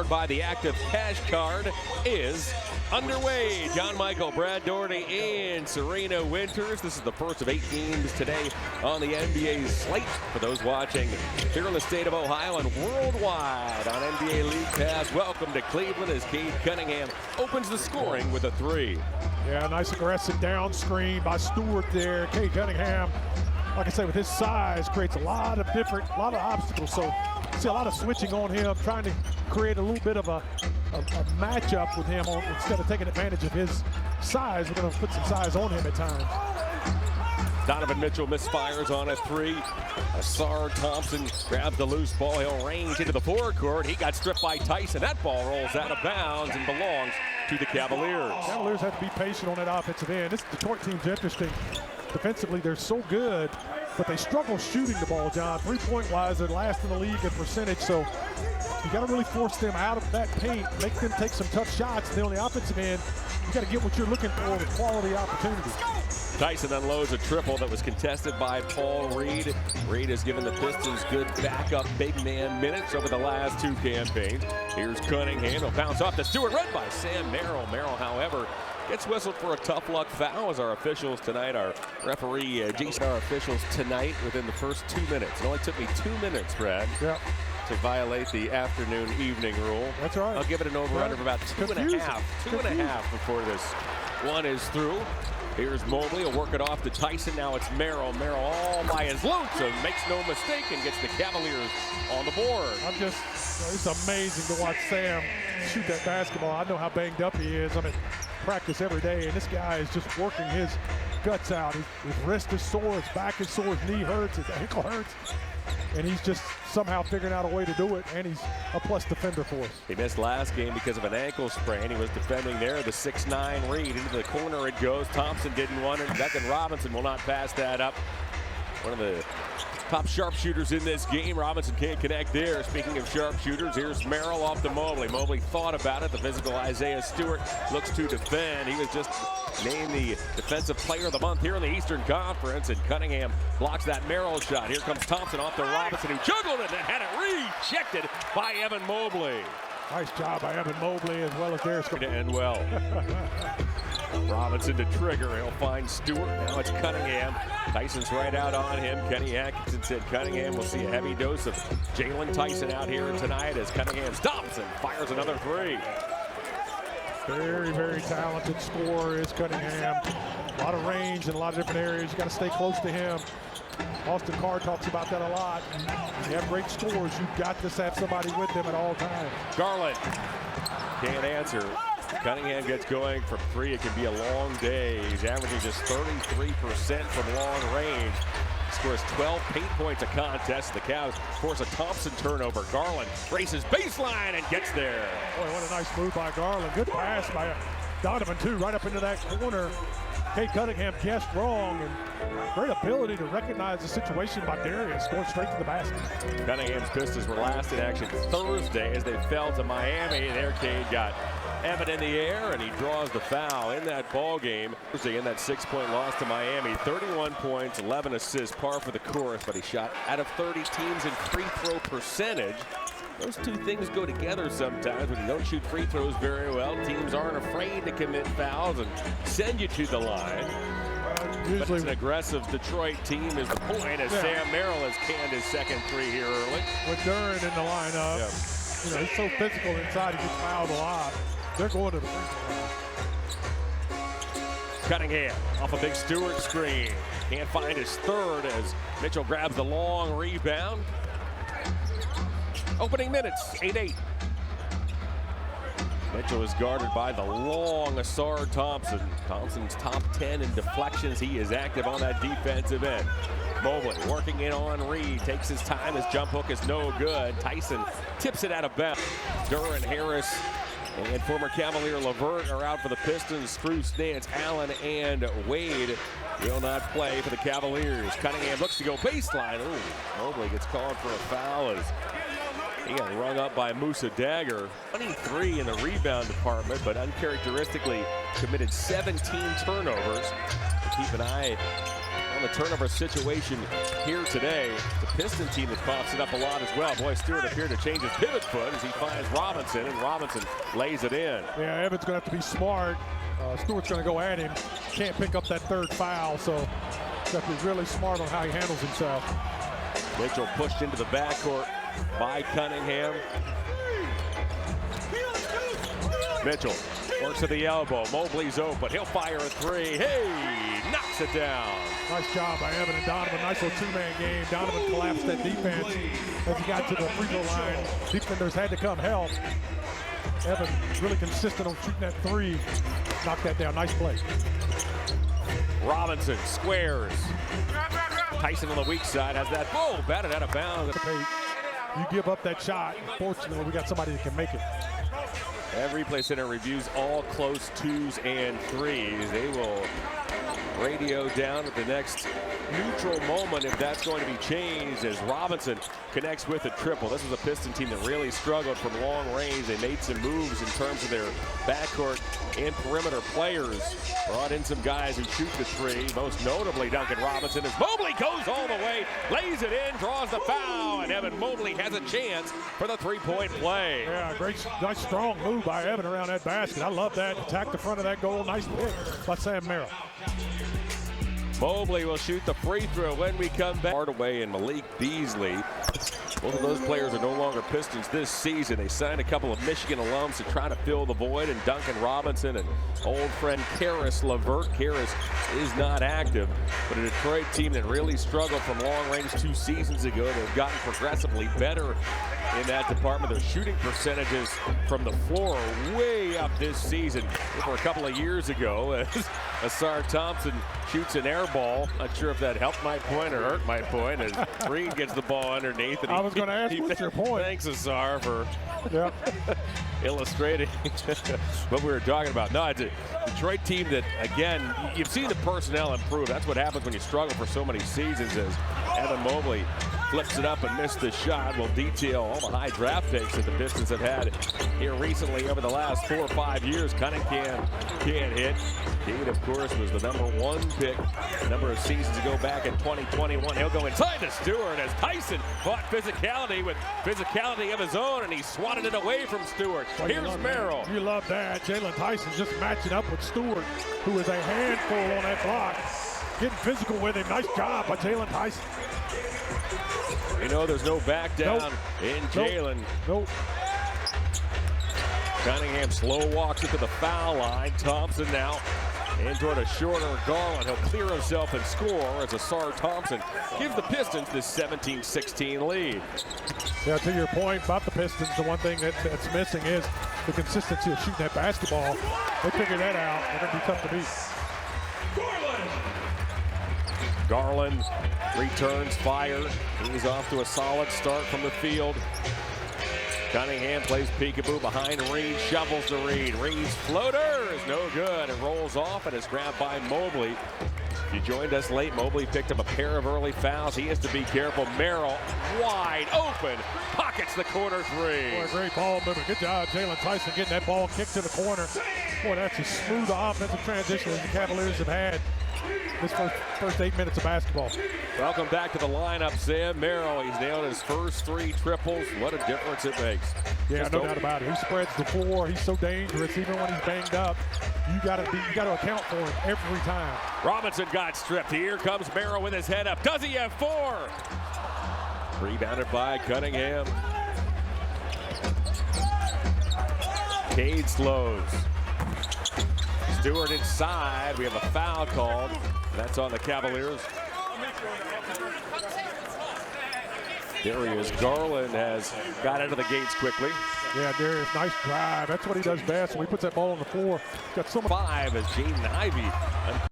powered by the Active Cash Card, is underway. John Michael, Brad Doherty, and Serena Winters. This is the first of 8 games today on the NBA slate for those watching here in the state of Ohio and worldwide on NBA League Pass. Welcome to Cleveland as Cade Cunningham opens the scoring with a 3. Yeah, nice aggressive down screen by Stewart there. Cade Cunningham, like I say, with his size, creates a lot of obstacles. So see a lot of switching on him, trying to create a little bit of a matchup with him instead of taking advantage of his size. We're going to put some size on him at times. Donovan Mitchell misfires on a 3. Asar Thompson grabs the loose ball. He'll range into the forecourt. He got stripped by Tyson. That ball rolls out of bounds and belongs to the Cavaliers. Cavaliers have to be patient on that offensive end. This Detroit team's interesting. Defensively, they're so good, but they struggle shooting the ball, John. 3-point wise, they're last in the league in percentage, so you got to really force them out of that paint, make them take some tough shots. And then on the offensive end, you got to get what you're looking for with quality opportunities. Tyson unloads a triple that was contested by Paul Reed. Reed has given the Pistons good backup big man minutes over the last 2 campaigns. Here's Cunningham. He'll bounce off to Stewart, read by Sam Merrill. Merrill, however, gets whistled for a tough luck foul as our officials tonight, our referee, Jason, our officials tonight within the first 2 minutes. It only took me 2 minutes, Brad. Yep. To violate the afternoon-evening rule. That's right. I'll give it an over-under of about 2.5. 2.5 before this one is through. Here's Mobley. He'll work it off to Tyson. Now it's Merrill. Merrill all by his lonesome. Makes no mistake and gets the Cavaliers on the board. It's amazing to watch Sam shoot that basketball. I know how banged up he is. I'm at practice every day, and this guy is just working his guts out. His wrist is sore, his back is sore, his knee hurts, his ankle hurts. And he's just somehow figuring out a way to do it, and he's a plus defender for us. He missed last game because of an ankle sprain. He was defending there. The 6'9" Reed into the corner it goes. Thompson didn't want it. Duncan Robinson will not pass that up. One of the top sharpshooters in this game. Robinson can't connect there. Speaking of sharpshooters, here's Merrill off to Mobley. Mobley thought about it. The physical Isaiah Stewart looks to defend. He was just named the Defensive Player of the Month here in the Eastern Conference, and Cunningham blocks that Merrill shot. Here comes Thompson off to Robinson, who juggled it and had it rejected by Evan Mobley. Nice job by Evan Mobley as well as Darius. To end well. Robinson to trigger. He'll find Stewart. Now it's Cunningham. Tyson's right out on him. Kenny Atkinson said Cunningham will see a heavy dose of Jalen Tyson out here tonight as Cunningham stops and fires another 3. Very, very talented scorer is Cunningham. A lot of range in a lot of different areas. You got to stay close to him. Austin Carr talks about that a lot. You have great scores, you've got to have somebody with them at all times. Garland can't answer. Cunningham gets going from 3. It can be a long day. He's averaging just 33% from long range. Scores 12 paint points a contest. The Cavs force a Thompson turnover. Garland races baseline and gets there. Boy, what a nice move by Garland. Good pass by Donovan, too, right up into that corner. Cade Cunningham guessed wrong, and great ability to recognize the situation by Darius, going straight to the basket. Cunningham's Pistons were last in action Thursday as they fell to Miami. There, Cade got Evan in the air, and he draws the foul in that ball game. Thursday in that 6-point loss to Miami, 31 points, 11 assists, par for the course, but he shot out of 30 teams in free throw percentage. Those two things go together sometimes. When you don't shoot free throws very well, teams aren't afraid to commit fouls and send you to the line. But it's an aggressive Detroit team is the point as Sam Merrill has canned his second 3 here early. With Duren in the lineup, you know, he's so physical inside, he gets fouled a lot. They're going to the free throw line. Cunningham off a big Stewart screen. Can't find his 3rd as Mitchell grabs the long rebound. Opening minutes, 8-8. Mitchell is guarded by the long Asar Thompson. Thompson's top 10 in deflections. He is active on that defensive end. Mobley working in on Reed. Takes his time. His jump hook is no good. Tyson tips it out of bounds. Duren, Harris, and former Cavalier LeVert are out for the Pistons. Strus, Nance, Allen, and Wade will not play for the Cavaliers. Cunningham looks to go baseline. Ooh, Mobley gets called for a foul as he got rung up by Musa Dagger. 23 in the rebound department, but uncharacteristically committed 17 turnovers. Keep an eye on the turnover situation here today. The Piston team that coughs it up a lot as well. Boy, Stewart appeared to change his pivot foot as he finds Robinson, and Robinson lays it in. Yeah, Evans going to have to be smart. Stewart's going to go at him. Can't pick up that third foul, so he's got to be really smart on how he handles himself. Mitchell pushed into the backcourt by Cunningham. Mitchell works to the elbow. Mobley's open. He'll fire a three. Hey, knocks it down. Nice job by Evan and Donovan. Nice little two-man game. Donovan collapsed that defense as he got to the free throw line. Defenders had to come help. Evan really consistent on shooting that three. Knocked that down. Nice play. Robinson squares. Tyson on the weak side has that. Oh, batted out of bounds. You give up that shot. Fortunately, we got somebody that can make it. Every replay center reviews all close twos and threes. They will radio down at the next neutral moment if that's going to be changed, as Robinson connects with a triple. This is a Piston team that really struggled from long range. They made some moves in terms of their backcourt and perimeter players. Brought in some guys who shoot the three, most notably Duncan Robinson, as Mobley goes all the way, lays it in, draws the foul, and Evan Mobley has a chance for the three-point play. Yeah, great, nice strong move by Evan around that basket. I love that. Attack the front of that goal. Nice pick by Sam Merrill. Mobley will shoot the free throw when we come back. Hardaway and Malik Beasley. Both of those players are no longer Pistons this season. They signed a couple of Michigan alums to try to fill the void, and Duncan Robinson and old friend Karis LeVert. Karis is not active, but a Detroit team that really struggled from long range 2 seasons ago. They've gotten progressively better in that department. Their shooting percentages from the floor are way up this season. For a couple of years ago, as Asar Thompson shoots an air ball. Not sure if that helped my point or hurt my point, as Reed gets the ball underneath. And I was going to ask, what's your point? Thanks, Asar, for illustrating what we were talking about. No, it's a Detroit team that, again, you've seen the personnel improve. That's what happens when you struggle for so many seasons, as Evan Mobley flips it up and missed the shot. We'll detail all the high draft picks that the Pistons have had here recently over the last 4 or 5 years. Cunningham can't hit. Cade, of course, was the #1 pick a number of seasons ago back in 2021. He'll go inside to Stewart as Tyson fought physicality with physicality of his own, and he swatted it away from Stewart. Here's Merrill. You love that. Jalen Tyson just matching up with Stewart, who is a handful on that block. Getting physical with him. Nice job by Jalen Tyson. You know, there's no back down in Jalen. Nope. Cunningham slow walks it to the foul line. Thompson now in toward a shorter Garland. He'll clear himself and score as Asar Thompson gives the Pistons this 17-16 lead. Yeah, to your point about the Pistons, the one thing that's missing is the consistency of shooting that basketball. They figured that out. They're going to be tough to beat. Garland returns fire. He's off to a solid start from the field. Cunningham plays peekaboo behind Reed, shovels to Reed. Reed's floater is no good. It rolls off and is grabbed by Mobley. If you joined us late, Mobley picked up a pair of early fouls. He has to be careful. Merrill wide open, pockets the corner three. Boy, great ball movement. Good job, Jalen Tyson, getting that ball kicked to the corner. Boy, that's a smooth offensive transition as the Cavaliers have had this first 8 minutes of basketball. Welcome back to the lineup, Sam Merrill. He's nailed his first 3 triples. What a difference it makes. Yeah, no doubt about it. He spreads the floor. He's so dangerous, even when he's banged up. You got to account for him every time. Robinson got stripped. Here comes Merrill with his head up. Does he have 4? Rebounded by Cunningham. Cade slows. Stewart inside. We have a foul called. That's on the Cavaliers. Darius Garland has got out of the gates quickly. Yeah, Darius, nice drive. That's what he does best. When he puts that ball on the floor, he's got so much. 5 as Jaden Ivey